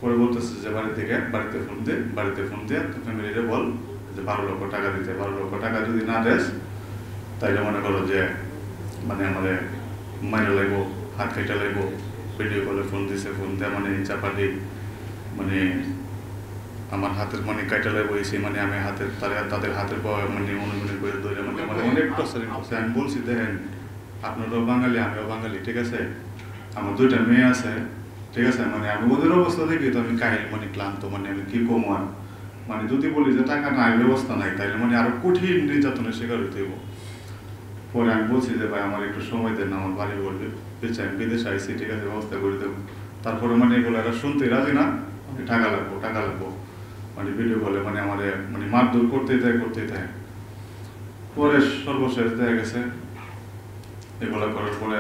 পরে বলতেছে যে বাড়িতে ফোন দিয়ে তো ফ্যামিলিরে বল যে 12 লক্ষ টাকা দিতে, 12 লক্ষ টাকা যদি না দেস তাইলে মনে করো যে মানে আমাদের মাইনে লাগবো, হাত কেটে লাগবো। ভিডিও কলে ফোন দিয়ে মানে চাপাটি মানে আমার হাতের মানে কাটা লাগবো এসে মানে আমি তাদের হাতের পাওয়া মানে অনুমতি করে ধরে মানে অনেক টর্চারিং করছে। আমি বলছি দেখেন আপনারাও বাঙালি আমিও বাঙালি, ঠিক আছে, আমার 2টা মেয়ে আছে, ঠিক আছে, মানে আমি ওদের অবস্থা দেখি তো আমি কাহিনী মানে ক্লান্ত, মানে আমি কি কম আর মানে যদি বলি যে টাকা নাই ব্যবস্থা নাই তাইলে মানে আরো কঠিন নির্যাতনের শিকার হইতে হইব। পরে আমি বলছি যে ভাই আমার একটু সময় দেন, আমার বাড়ি বলবে আমি বিদেশে আইসি, ঠিক আছে, ব্যবস্থা করে দেবো। তারপরে মানে এগুলো এরা শুনতে রাজি না, টাকা লাগবো মানে ভিডিও কলে মানে আমার মানে মারধর করতেই থাকে। পরে সর্বশেষ দেখা গেছে এগুলো করার পরে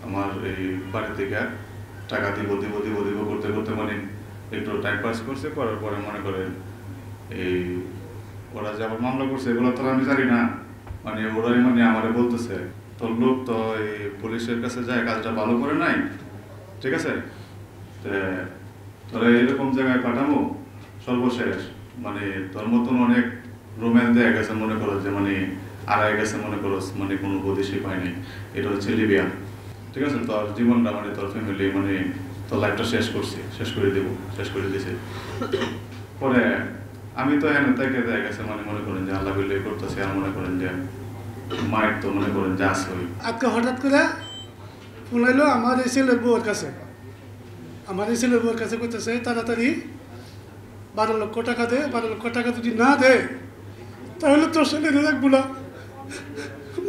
আমার এই বাড়ি থেকে টাকা দিব করতে মানে একটু টাইম পাস করছে। করার পরে মনে করেন এই ওরা যে আবার মামলা করছে এগুলো তো আমি জানি না, মানে ওরাই মানে আমারে বলতেছে তোর লোক তো এই পুলিশের কাছে যায় কাজটা ভালো করে নাই, ঠিক আছে, তোরা এরকম জায়গায় পাঠাবো। সর্বশেষ মানে তোর মতন অনেক রোম্যান্স দেয়া গেছে, মনে করো যে মানে আড়াই গেছে, মনে করো মানে কোনো বৈদেশিক হয় নাই, এটা হচ্ছে লিবিয়া, ঠিক আছে, তোর জীবনটা মানে তোর ফ্যামিলি মানে তোর লাইফটা শেষ করে দিছে। পরে আমি তো এখানে থেকে দেখা গেছে মানে মনে করেন যে আল্লাহ বিল্লাহ করতেছে, আর মনে করেন যে মায়ের তো মনে করেন যে আসই আজকে হঠাৎ করে ফোন এলো আমার এই ছেলের বউয়ের কাছে করতেছে তাড়াতাড়ি 12 লক্ষ টাকা দে, 12 লক্ষ টাকা যদি না দে তাহলে তোর ছেলে রাখবো না,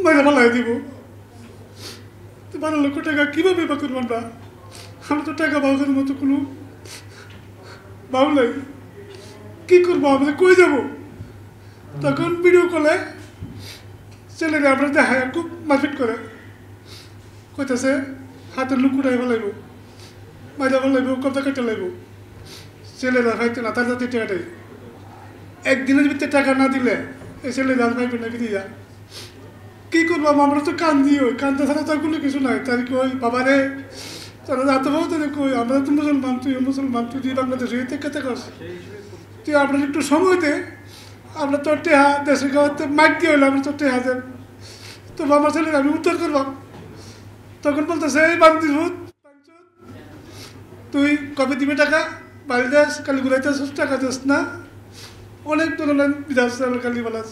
মেরে ফেলাই দিব। 12 লক্ষ টাকা কীভাবে বা করবেন না, আমি তো টাকা বাউদের মতো কোনো বাউ নাই, কী করবো আমরা, কই যাবো? তখন ভিডিও কলে ছেলেরা আমরা দেখায় খুব মারপিট করে কইতেছে হাতের লুক উঠাই ফেলাইব, মাইরা ফেলাইব, কবজা কেটে লাইব। ছেলেরা খাইতে না, তার যাতে টাকাটাই একদিনের ভিতরে টাকা না দিলে এই ছেলেরা আর পাইবে না ফিরিয়া। কী করবো আমরা তো কান্দি, ওই কান্দা ছাড়া তো কোনো কিছু নাই। তার কি ওই বাবারে তারা রাতে ভাবো তাদের কই আমরা তো মুসলমান, তুই বাংলাদেশ হইতে কেতে কর, তুই আপনার একটু সময় দে, আমরা তোর টেহা দেশের খাওয়াতে মাইক দিয়ে হইলে আমরা তোর টেহা দেন, তো আমার ছেলে আমি উত্তর করবাম। তখন বলতেছে এই বান্দির ভূত, তুই কবে দিবে টাকা, বাড়ি যাস কালি ঘুরাইতে টাকা দিস না, অনেক ধরনের বিধাস কালি বলাস।